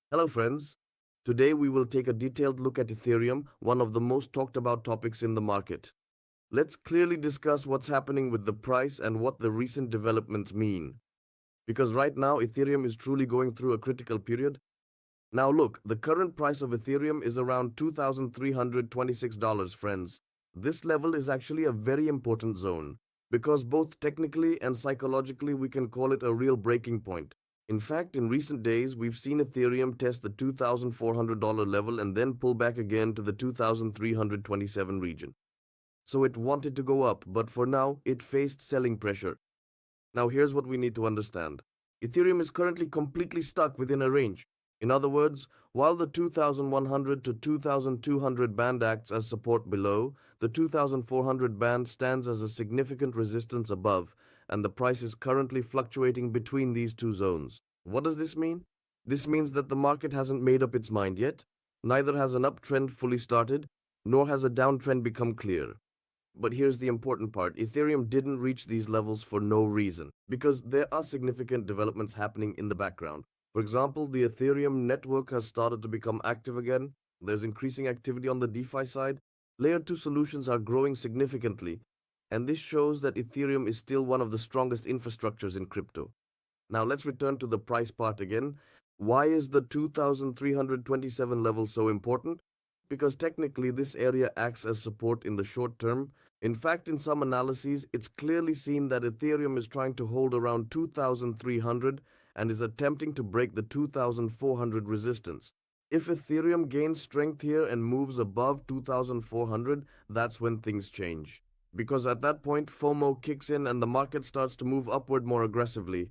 Hello, friends. Today we will take a detailed look at Ethereum, one of the most talked about topics in the market. Let's clearly discuss what's happening with the price and what the recent developments mean. Because right now, Ethereum is truly going through a critical period. Now, look, the current price of Ethereum is around $2,326, friends. This level is actually a very important zone because both technically and psychologically we can call it a real breaking point. In fact, in recent days, we've seen Ethereum test the $2,400 level and then pull back again to the 2,327 region. So it wanted to go up, but for now, it faced selling pressure. Now, here's what we need to understand Ethereum is currently completely stuck within a range. In other words, while the 2100 to 2200 band acts as support below, the 2400 band stands as a significant resistance above, and the price is currently fluctuating between these two zones. What does this mean? This means that the market hasn't made up its mind yet, neither has an uptrend fully started, nor has a downtrend become clear. But here's the important part Ethereum didn't reach these levels for no reason, because there are significant developments happening in the background. For example, the Ethereum network has started to become active again, there's increasing activity on the DeFi side, Layer 2 solutions are growing significantly, and this shows that Ethereum is still one of the strongest infrastructures in crypto. Now let's return to the price part again. Why is the 2327 level so important? Because technically this area acts as support in the short term. In fact, in some analyses, it's clearly seen that Ethereum is trying to hold around 2300 and is attempting to break the 2400 resistance. If Ethereum gains strength here and moves above 2400, that's when things change. Because at that point, FOMO kicks in and the market starts to move upward more aggressively.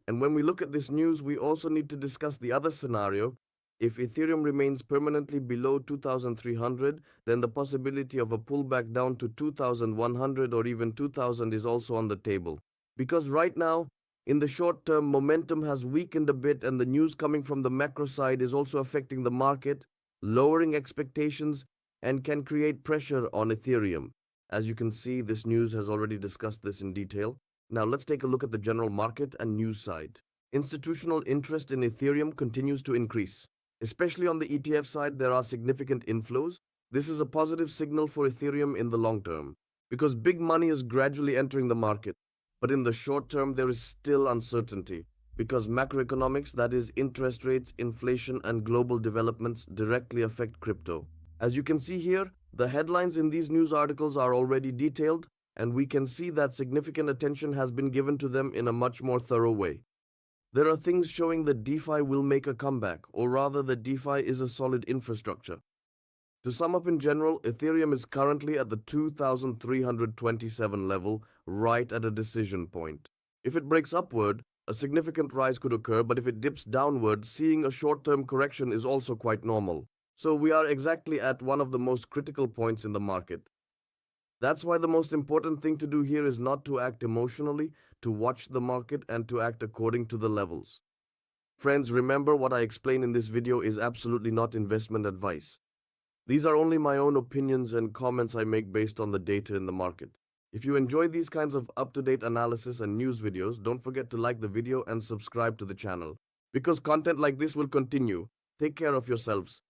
And when we look at this news, we also need to discuss the other scenario. If Ethereum remains permanently below 2300, then the possibility of a pullback down to 2100 or even 2000 is also on the table. Because right now, in the short term, momentum has weakened a bit, and the news coming from the macro side is also affecting the market, lowering expectations, and can create pressure on Ethereum. As you can see, this news has already discussed this in detail. Now let's take a look at the general market and news side. Institutional interest in Ethereum continues to increase. Especially on the ETF side, there are significant inflows. This is a positive signal for Ethereum in the long term because big money is gradually entering the market. But in the short term, there is still uncertainty because macroeconomics, that is, interest rates, inflation, and global developments, directly affect crypto. As you can see here, the headlines in these news articles are already detailed, and we can see that significant attention has been given to them in a much more thorough way. There are things showing that DeFi will make a comeback, or rather that DeFi is a solid infrastructure. To sum up in general, Ethereum is currently at the 2327 level, right at a decision point. If it breaks upward, a significant rise could occur, but if it dips downward, seeing a short-term correction is also quite normal. So we are exactly at one of the most critical points in the market. That's why the most important thing to do here is not to act emotionally, to watch the market and to act according to the levels. Friends, remember what I explain in this video is absolutely not investment advice. These are only my own opinions and comments I make based on the data in the market. If you enjoy these kinds of up-to-date analysis and news videos, don't forget to like the video and subscribe to the channel. Because content like this will continue. Take care of yourselves.